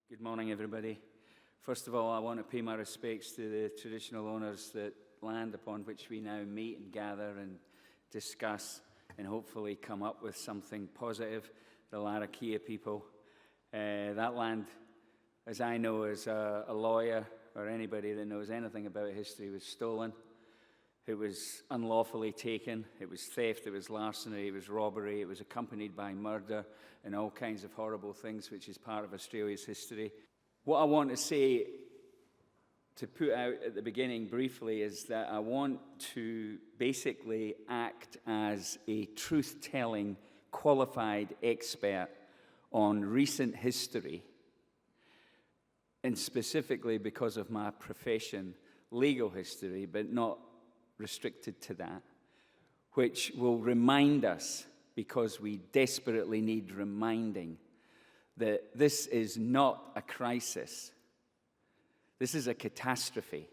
Good morning, everybody. First of all, I want to pay my respects to the traditional owners that land upon which we now meet and gather and discuss and hopefully come up with something positive, the Larrakia people. That land, as I know as a lawyer or anybody that knows anything about history, was stolen. It was unlawfully taken. It was theft. It was larceny. It was robbery. It was accompanied by murder and all kinds of horrible things, which is part of Australia's history. What I want to say, to put out at the beginning briefly, is that I want to basically act as a truth-telling, qualified expert on recent history, and specifically because of my profession, legal history, but not restricted to that, which will remind us, because we desperately need reminding, that this is not a crisis. This is a catastrophe,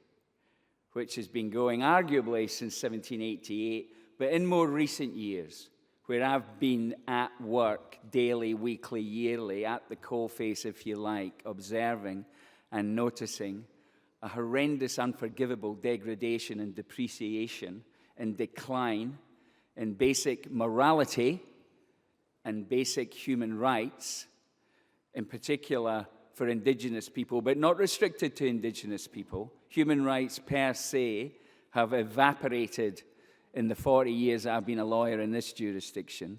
which has been going arguably since 1788, but in more recent years, where I've been at work daily, weekly, yearly, at the coalface, if you like, observing and noticing a horrendous, unforgivable degradation and depreciation and decline in basic morality and basic human rights, in particular for Indigenous people, but not restricted to Indigenous people. Human rights per se have evaporated in the 40 years I've been a lawyer in this jurisdiction,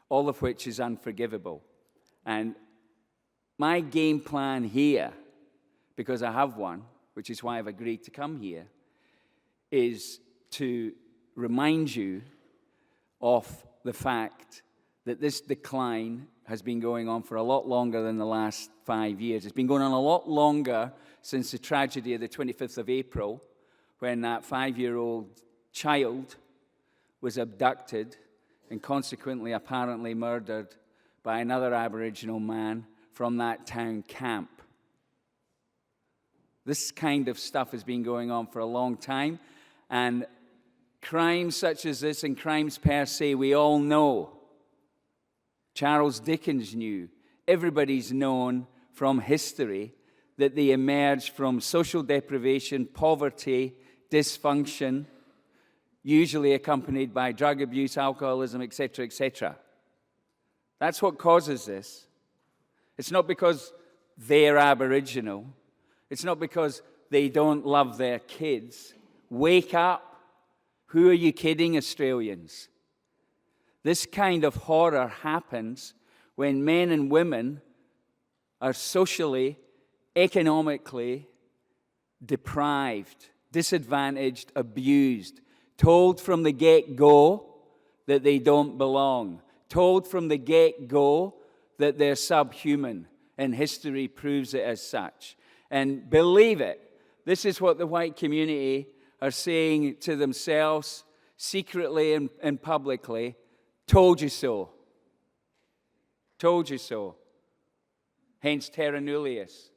all of which is unforgivable. And my game plan here, because I have one, which is why I've agreed to come here, is to remind you of the fact that this decline has been going on for a lot longer than the last 5 years. It's been going on a lot longer since the tragedy of the 25th of April, when that 5-year-old child was abducted and consequently apparently murdered by another Aboriginal man from that town camp. This kind of stuff has been going on for a long time, and crimes such as this and crimes per se, we all know. Charles Dickens knew. Everybody's known from history that they emerge from social deprivation, poverty, dysfunction, usually accompanied by drug abuse, alcoholism, etc., etc. That's what causes this. It's not because they're Aboriginal. It's not because they don't love their kids. Wake up. Who are you kidding, Australians? This kind of horror happens when men and women are socially, economically deprived, disadvantaged, abused, told from the get-go that they don't belong, told from the get-go that they're subhuman, and history proves it as such. And believe it, this is what the white community are saying to themselves secretly and publicly. Told you so. Told you so. Hence terra nullius.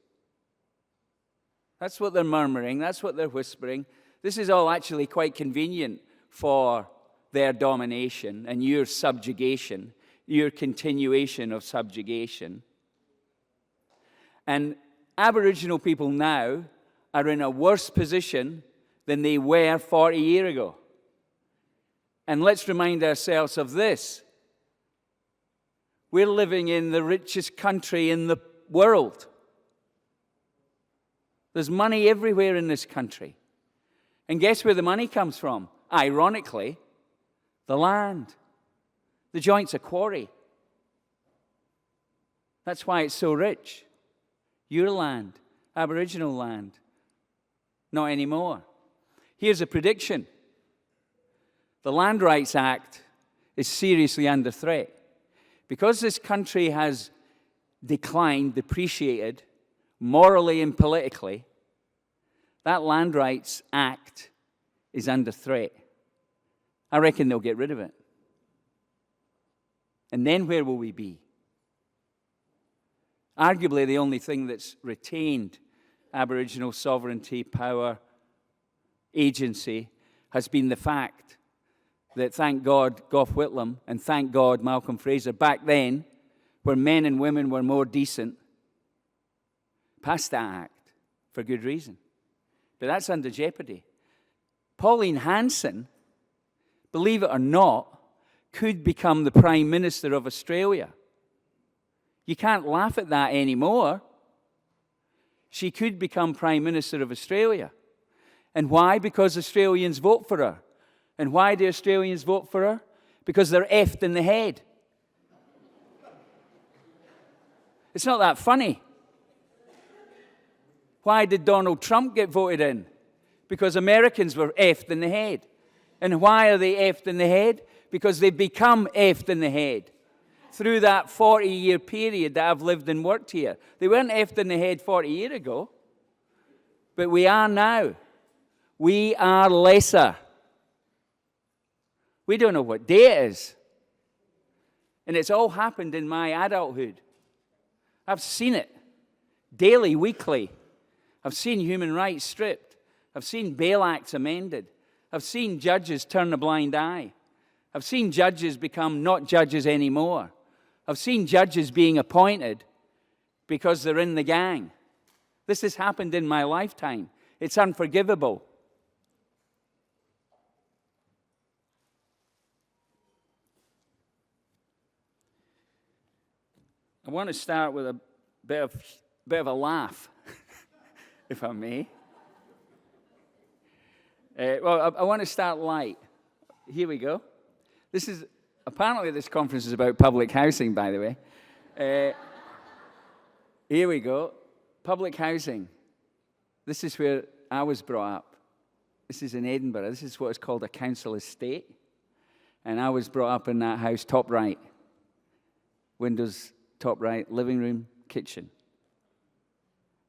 That's what they're murmuring. That's what they're whispering. This is all actually quite convenient for their domination and your subjugation, your continuation of subjugation. And Aboriginal people now are in a worse position than they were 40 years ago. And let's remind ourselves of this. We're living in the richest country in the world. There's money everywhere in this country. And guess where the money comes from? Ironically, the land. The joint's a quarry. That's why it's so rich. Your land, Aboriginal land. Not anymore. Here's a prediction. The Land Rights Act is seriously under threat. Because this country has declined, depreciated, morally and politically, that Land Rights Act is under threat. I reckon they'll get rid of it. And then where will we be? Arguably the only thing that's retained Aboriginal sovereignty, power, agency has been the fact that, thank God, Gough Whitlam, and thank God, Malcolm Fraser, back then, where men and women were more decent, passed that act for good reason. But that's under jeopardy. Pauline Hanson, believe it or not, could become the Prime Minister of Australia. You can't laugh at that anymore. She could become Prime Minister of Australia. And why? Because Australians vote for her. And why do Australians vote for her? Because they're effed in the head. It's not that funny. Why did Donald Trump get voted in? Because Americans were effed in the head. And why are they effed in the head? Because they've become effed in the head through that 40-year period that I've lived and worked here. They weren't effed in the head 40 years ago, but we are now. We are lesser. We don't know what day it is. And it's all happened in my adulthood. I've seen it daily, weekly. I've seen human rights stripped. I've seen bail acts amended. I've seen judges turn a blind eye. I've seen judges become not judges anymore. I've seen judges being appointed because they're in the gang. This has happened in my lifetime. It's unforgivable. I want to start with a bit of a laugh, if I may. I want to start light. Here we go. Apparently this conference is about public housing, by the way. Here we go. Public housing. This is where I was brought up. This is in Edinburgh. This is what is called a council estate. And I was brought up in that house, top right. Windows, top right, living room, kitchen.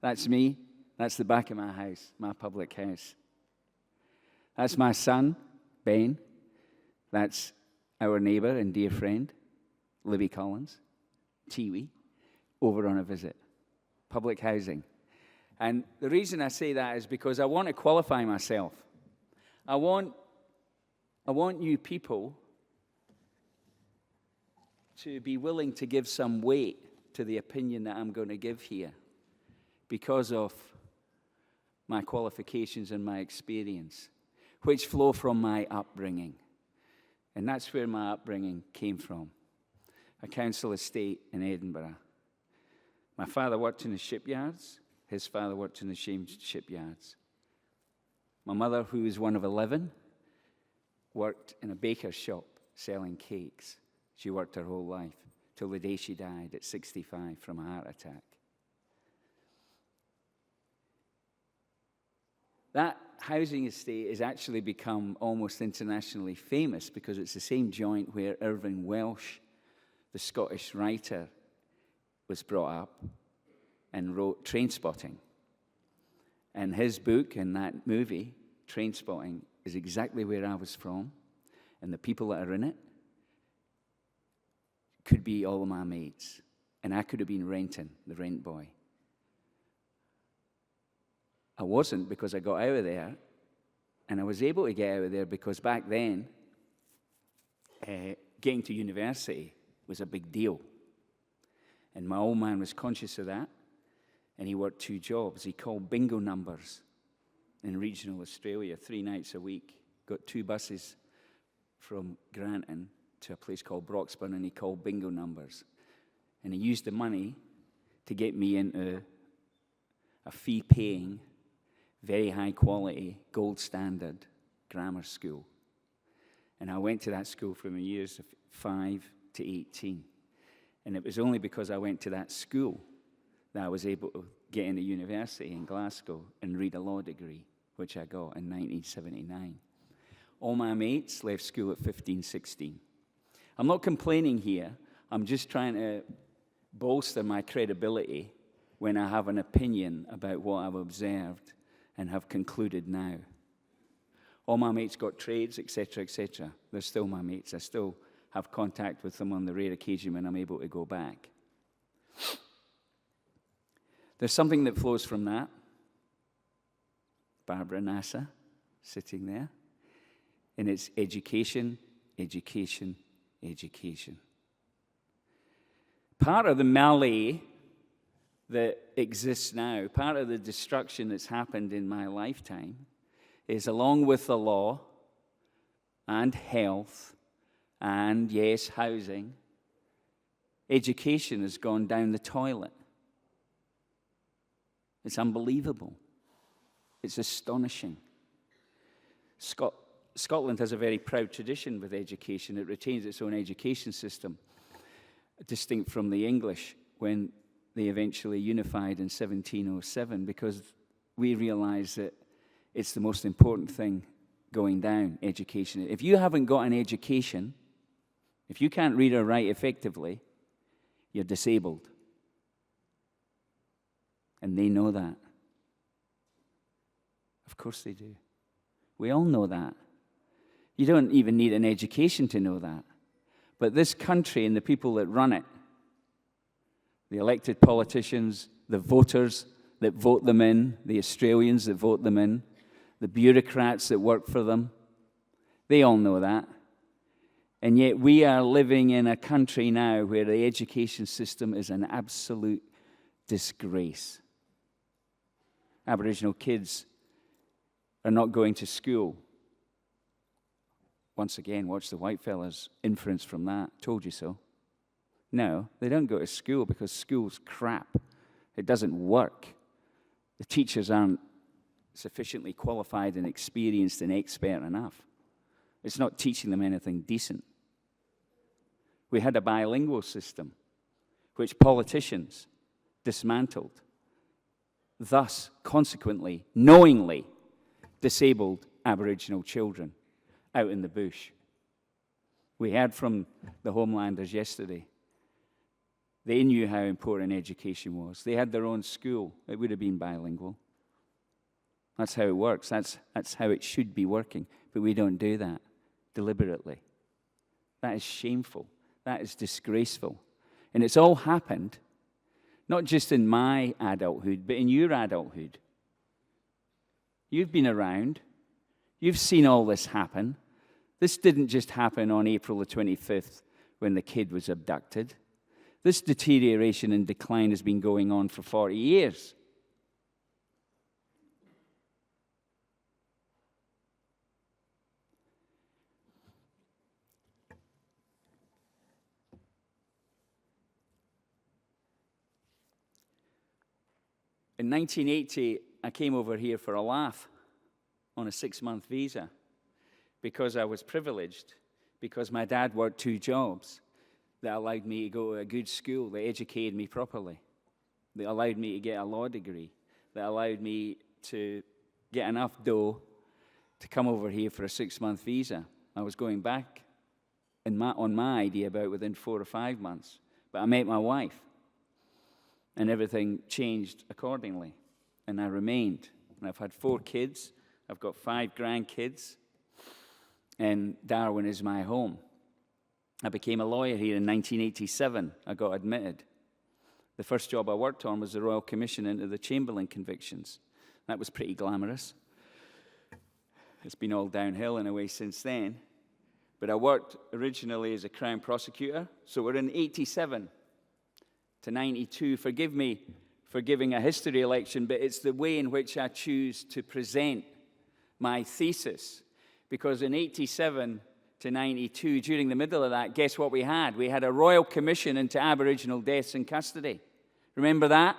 That's me. That's the back of my house, my public house. That's my son, Ben. That's our neighbour and dear friend, Libby Collins, Tiwi, over on a visit. Public housing. And the reason I say that is because I want to qualify myself. I want you people to be willing to give some weight to the opinion that I'm going to give here because of my qualifications and my experience, which flow from my upbringing. And that's where my upbringing came from, a council estate in Edinburgh. My father worked in the shipyards. His father worked in the same shipyards. My mother, who was one of 11, worked in a baker's shop selling cakes. She worked her whole life till the day she died at 65 from a heart attack. That housing estate has actually become almost internationally famous because it's the same joint where Irving Welsh, the Scottish writer, was brought up and wrote Trainspotting. And his book and that movie, Trainspotting, is exactly where I was from. And the people that are in it could be all of my mates. And I could have been renting, the rent boy. I wasn't because I got out of there. And I was able to get out of there because back then, getting to university was a big deal. And my old man was conscious of that. And he worked 2 jobs. He called bingo numbers in regional Australia 3 nights a week. Got 2 buses from Granton to a place called Broxburn, and he called bingo numbers. And he used the money to get me into a fee-paying, very high-quality, gold standard grammar school. And I went to that school from the years of 5 to 18. And it was only because I went to that school that I was able to get into university in Glasgow and read a law degree, which I got in 1979. All my mates left school at 15, 16. I'm not complaining here. I'm just trying to bolster my credibility when I have an opinion about what I've observed and have concluded now. All my mates got trades, etc., etc. They're still my mates. I still have contact with them on the rare occasion when I'm able to go back. There's something that flows from that. Barbara Nasser, sitting there. And it's education, education, education. Part of the Malay that exists now, part of the destruction that's happened in my lifetime, is along with the law and health and, yes, housing, education has gone down the toilet. It's unbelievable. It's astonishing. Scotland has a very proud tradition with education. It retains its own education system, distinct from the English when they eventually unified in 1707, because we realize that it's the most important thing going down, education. If you haven't got an education, if you can't read or write effectively, you're disabled. And they know that. Of course they do. We all know that. You don't even need an education to know that. But this country and the people that run it, the elected politicians, the voters that vote them in, the Australians that vote them in, the bureaucrats that work for them, they all know that. And yet we are living in a country now where the education system is an absolute disgrace. Aboriginal kids are not going to school. Once again, watch the white fellas inference from that. Told you so. No, they don't go to school because school's crap. It doesn't work. The teachers aren't sufficiently qualified and experienced and expert enough. It's not teaching them anything decent. We had a bilingual system, which politicians dismantled, thus, consequently, knowingly disabled Aboriginal children out in the bush. We heard from the Homelanders yesterday. They knew how important education was. They had their own school. It would have been bilingual. That's how it works. That's how it should be working. But we don't do that deliberately. That is shameful. That is disgraceful. And it's all happened, not just in my adulthood, but in your adulthood. You've been around. You've seen all this happen. This didn't just happen on April the 25th when the kid was abducted. This deterioration and decline has been going on for 40 years. In 1980, I came over here for a laugh on a 6-month visa because I was privileged, because my dad worked 2 jobs that allowed me to go to a good school, that educated me properly, that allowed me to get a law degree, that allowed me to get enough dough to come over here for a 6-month visa. I was going back on my idea about within 4 or 5 months. But I met my wife, and everything changed accordingly, and I remained. And I've had 4 kids. I've got 5 grandkids, and Darwin is my home. I became a lawyer here in 1987. I got admitted. The first job I worked on was the Royal Commission into the Chamberlain convictions. That was pretty glamorous. It's been all downhill in a way since then. But I worked originally as a Crown prosecutor, so we're in 87 to 92. Forgive me for giving a history election, but it's the way in which I choose to present my thesis. Because in 87 to 92, during the middle of that, guess what we had? We had a Royal Commission into Aboriginal deaths in custody. Remember that?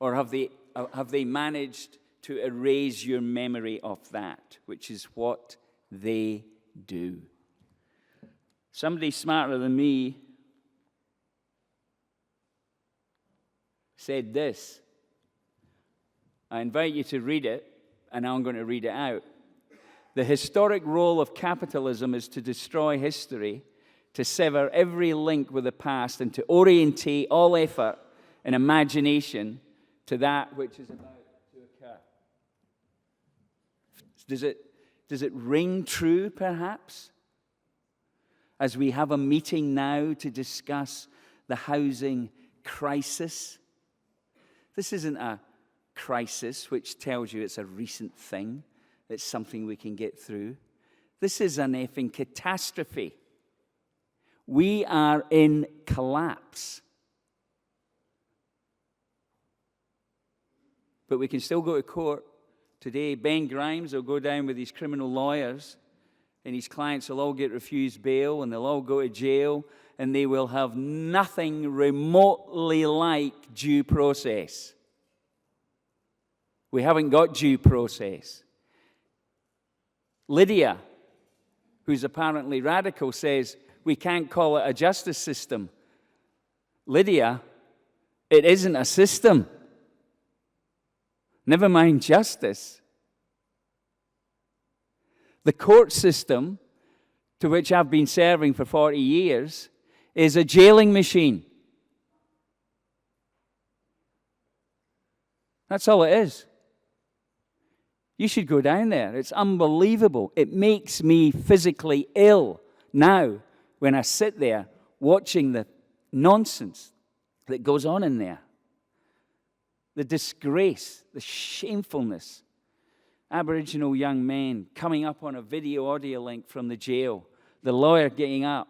Or have they managed to erase your memory of that, which is what they do? Somebody smarter than me said this. I invite you to read it, and I'm going to read it out. The historic role of capitalism is to destroy history, to sever every link with the past, and to orientate all effort and imagination to that which is about to occur. Does it ring true, perhaps? As we have a meeting now to discuss the housing crisis. This isn't a crisis which tells you it's a recent thing. It's something we can get through. This is an effing catastrophe. We are in collapse. but we can still go to court today. Ben Grimes will go down with his criminal lawyers, and his clients will all get refused bail, and they'll all go to jail, and they will have nothing remotely like due process. We haven't got due process. Lydia, who's apparently radical, says we can't call it a justice system. Lydia, it isn't a system. Never mind justice. The court system, to which I've been serving for 40 years, is a jailing machine. That's all it is. You should go down there. It's unbelievable. It makes me physically ill now when I sit there watching the nonsense that goes on in there. The disgrace, the shamefulness. Aboriginal young men coming up on a video audio link from the jail. The lawyer getting up,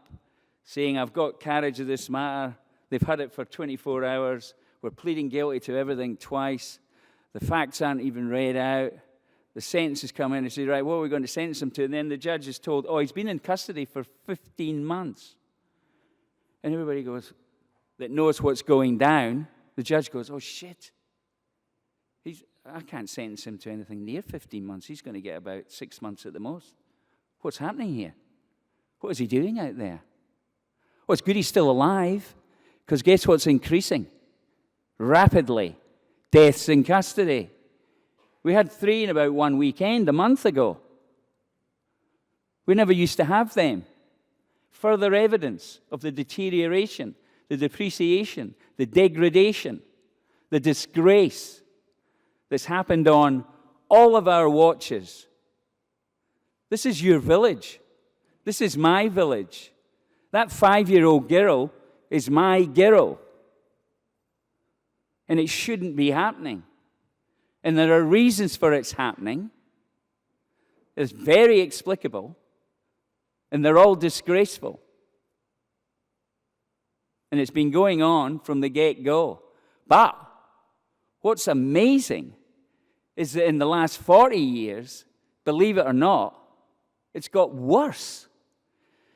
saying, I've got carriage of this matter. They've had it for 24 hours. We're pleading guilty to everything twice. The facts aren't even read out. The sentence has come in and says, right, what are we going to sentence him to? And then the judge is told, oh, he's been in custody for 15 months. And everybody goes, that knows what's going down, the judge goes, oh, shit. I can't sentence him to anything near 15 months. He's going to get about 6 months at the most. What's happening here? What is he doing out there? Well, it's good he's still alive, because guess what's increasing? Rapidly. Deaths in custody. We had 3 in about one weekend a month ago. We never used to have them. Further evidence of the deterioration, the depreciation, the degradation, the disgrace that's happened on all of our watches. This is your village. This is my village. That 5-year-old girl is my girl. And it shouldn't be happening. And there are reasons for its happening. It's very explicable. And they're all disgraceful. And it's been going on from the get-go. But what's amazing is that in the last 40 years, believe it or not, it's got worse.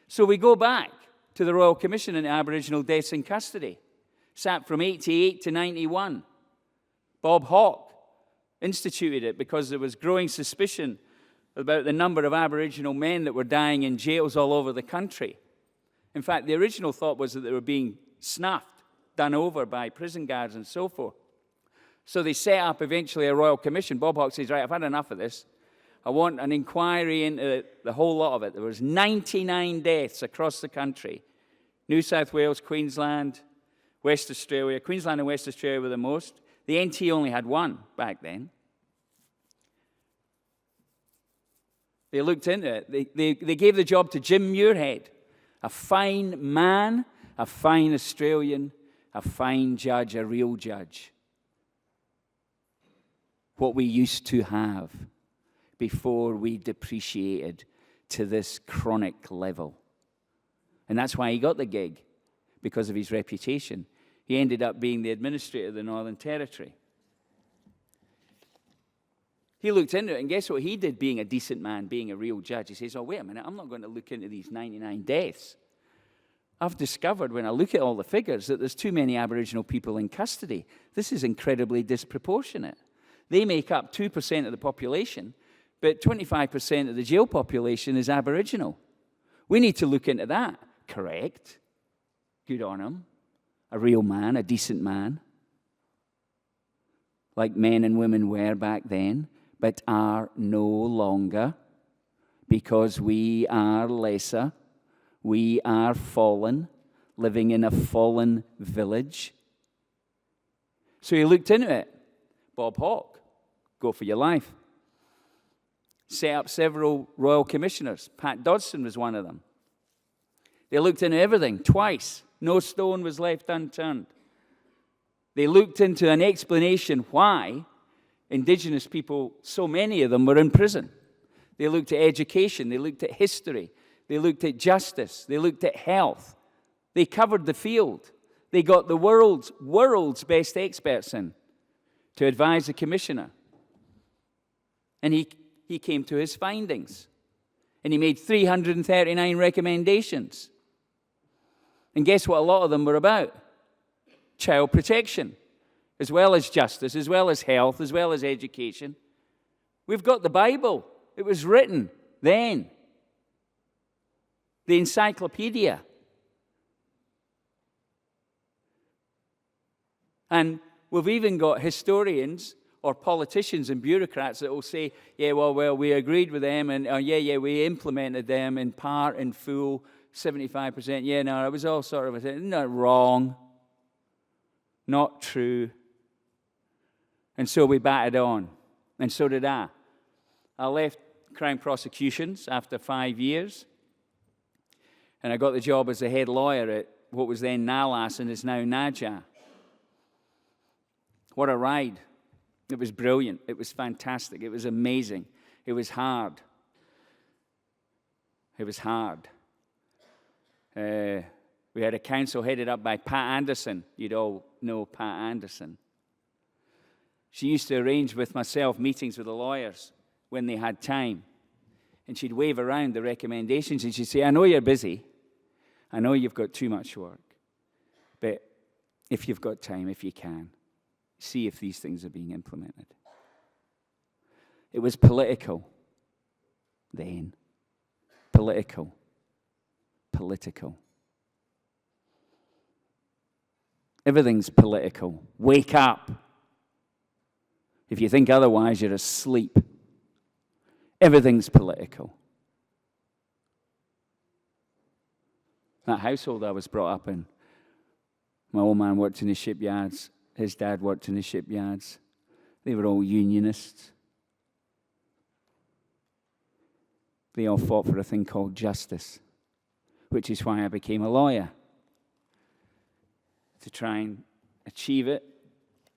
So we go back to the Royal Commission into Aboriginal Deaths in Custody. Sat from 88 to 91. Bob Hawke instituted it because there was growing suspicion about the number of Aboriginal men that were dying in jails all over the country. In fact, the original thought was that they were being snuffed, done over by prison guards and so forth. So they set up eventually a Royal Commission. Bob Hawke says, right, I've had enough of this. I want an inquiry into the whole lot of it. There was 99 deaths across the country. New South Wales, Queensland, West Australia. Queensland and West Australia were the most. The NT only had 1 back then. They looked into it. They gave the job to Jim Muirhead, a fine man, a fine Australian, a fine judge, a real judge. What we used to have before we depreciated to this chronic level. And that's why he got the gig, because of his reputation. He ended up being the administrator of the Northern Territory. He looked into it, and guess what he did, being a decent man, being a real judge? He says, oh, wait a minute, I'm not going to look into these 99 deaths. I've discovered, when I look at all the figures, that there's too many Aboriginal people in custody. This is incredibly disproportionate. They make up 2% of the population, but 25% of the jail population is Aboriginal. We need to look into that. Correct. Good on him. A real man, a decent man, like men and women were back then, but are no longer, because we are lesser, we are fallen, living in a fallen village. So he looked into it. Bob Hawke, go for your life. Set up several royal commissioners. Pat Dodson was one of them. They looked into everything twice. No stone was left unturned. They looked into an explanation why Indigenous people, so many of them, were in prison. They looked at education. They looked at history. They looked at justice. They looked at health. They covered the field. They got the world's best experts in to advise the commissioner. And he came to his findings. And he made 339 recommendations. And guess what a lot of them were about? Child protection, as well as justice, as well as health, as well as education. We've got the Bible. It was written then. The encyclopedia. And we've even got historians or politicians and bureaucrats that will say, yeah, well, we agreed with them, and we implemented them in part, in full, 75%. Yeah, no, it was all sort of, no, wrong. Not true. And so we batted on. And so did I. I left Crown Prosecutions after 5 years. And I got the job as the head lawyer at what was then NALAS and is now NAJA. What a ride. It was brilliant. It was fantastic. It was amazing. It was hard. It was hard. We had a council headed up by Pat Anderson. You'd all know Pat Anderson. She used to arrange with myself meetings with the lawyers when they had time. And she'd wave around the recommendations and she'd say, I know you're busy. I know you've got too much work. But if you've got time, if you can, see if these things are being implemented. It was political then. Political. Everything's political. Wake up. If you think otherwise, you're asleep. Everything's political. That household I was brought up in, my old man worked in the shipyards. His dad worked in the shipyards. They were all unionists. They all fought for a thing called justice, which is why I became a lawyer, to try and achieve it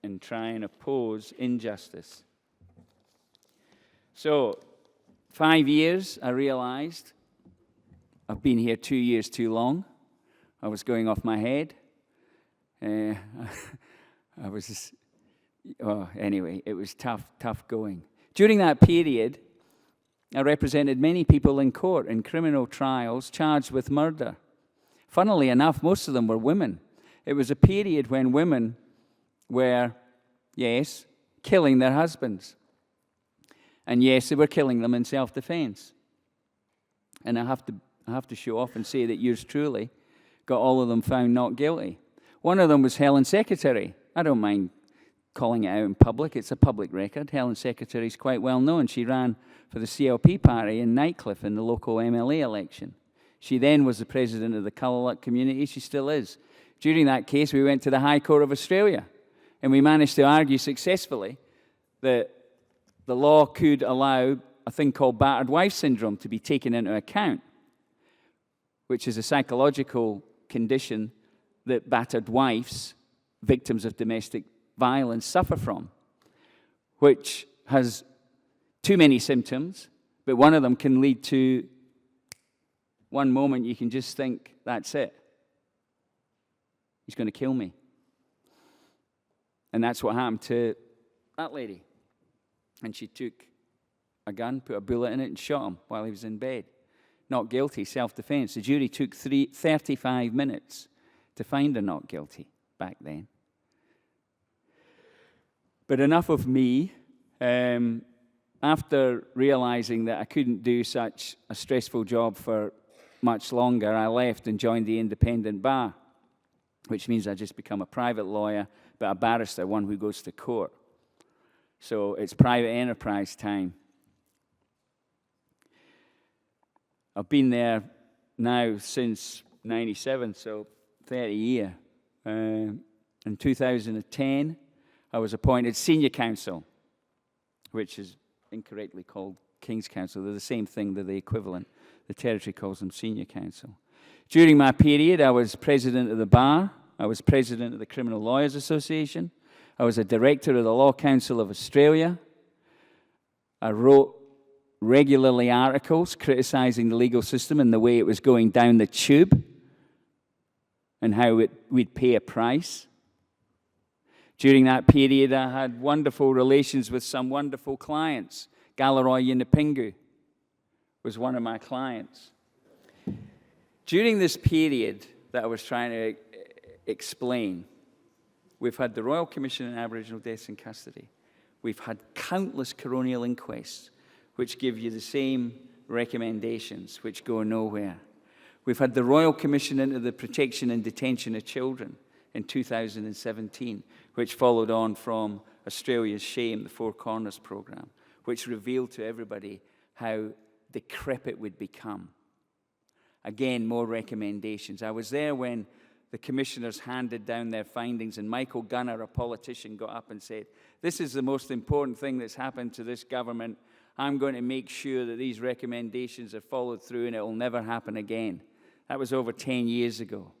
and try and oppose injustice. So, 5 years, I realized I've been here 2 years too long. I was going off my head. Anyway, it was tough going. During that period, I represented many people in court in criminal trials charged with murder. Funnily enough, most of them were women. It was a period when women were, yes, killing their husbands. And yes, they were killing them in self-defense. And I have to show off and say that yours truly got all of them found not guilty. One of them was Helen Secretary. I don't mind calling it out in public. It's a public record. Helen Secretary is quite well known. She ran for the CLP party in Nightcliff in the local MLA election. She then was the president of the Colourluck community. She still is. During that case, we went to the High Court of Australia, and we managed to argue successfully that the law could allow a thing called battered wife syndrome to be taken into account, which is a psychological condition that battered wives, victims of domestic violence, suffer from, which has too many symptoms, but one of them can lead to one moment you can just think, that's it. He's going to kill me. And that's what happened to that lady. And she took a gun, put a bullet in it, and shot him while he was in bed. Not guilty, self-defense. The jury took 35 minutes to find her not guilty back then. But enough of me. After realizing that I couldn't do such a stressful job for much longer, I left and joined the independent bar, which means I just become a private lawyer, but a barrister, one who goes to court. So it's private enterprise time. I've been there now since 97, so 30 years. In 2010, I was appointed senior counsel, which is incorrectly called King's Counsel. They're the same thing, they're the equivalent. The territory calls them senior counsel. During my period, I was president of the bar. I was president of the Criminal Lawyers Association. I was a director of the Law Council of Australia. I wrote regularly articles criticizing the legal system and the way it was going down the tube and how we'd pay a price. During that period, I had wonderful relations with some wonderful clients. Galaroi Yunupingu was one of my clients. During this period that I was trying to explain, we've had the Royal Commission on Aboriginal Deaths in Custody. We've had countless coronial inquests, which give you the same recommendations, which go nowhere. We've had the Royal Commission into the Protection and Detention of Children in 2017, which followed on from Australia's SHAME, the Four Corners programme, which revealed to everybody how decrepit we'd become. Again, more recommendations. I was there when the commissioners handed down their findings, and Michael Gunner, a politician, got up and said, "This is the most important thing that's happened to this government. I'm going to make sure that these recommendations are followed through and it will never happen again." That was over 10 years ago.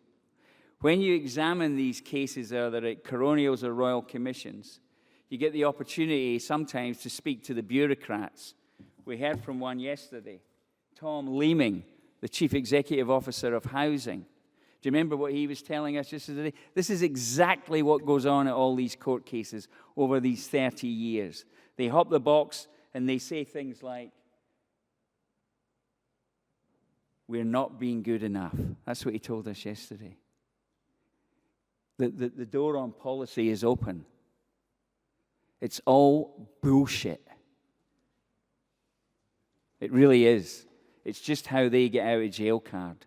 When you examine these cases, whether at coronials or royal commissions, you get the opportunity sometimes to speak to the bureaucrats. We heard from one yesterday, Tom Leeming, the Chief Executive Officer of Housing. Do you remember what he was telling us yesterday? This is exactly what goes on at all these court cases over these 30 years. They hop the box and they say things like, "We're not being good enough." That's what he told us yesterday. The door on policy is open. It's all bullshit. It really is. It's just how they get out of jail card.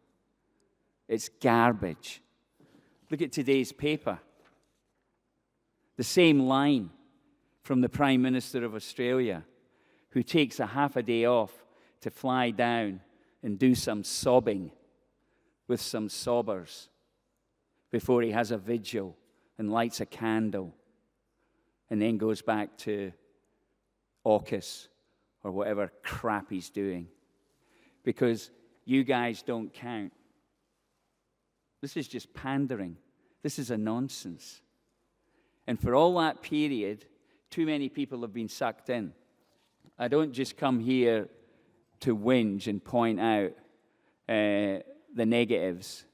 It's garbage. Look at today's paper. The same line from the Prime Minister of Australia, who takes a half a day off to fly down and do some sobbing with some sobbers before he has a vigil and lights a candle and then goes back to AUKUS or whatever crap he's doing. Because you guys don't count. This is just pandering. This is a nonsense. And for all that period, too many people have been sucked in. I don't just come here to whinge and point out the negatives.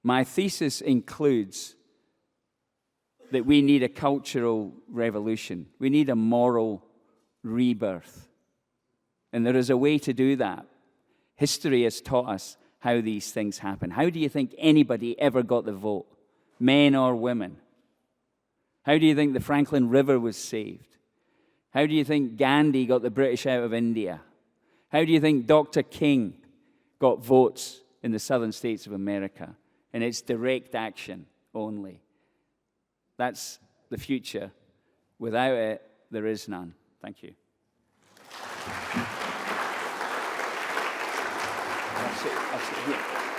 My thesis includes that we need a cultural revolution. We need a moral rebirth. And there is a way to do that. History has taught us how these things happen. How do you think anybody ever got the vote? Men or women? How do you think the Franklin River was saved? How do you think Gandhi got the British out of India? How do you think Dr. King got votes in the southern states of America? And it's direct action only. That's the future. Without it, there is none. Thank you. That's it. That's it. Here.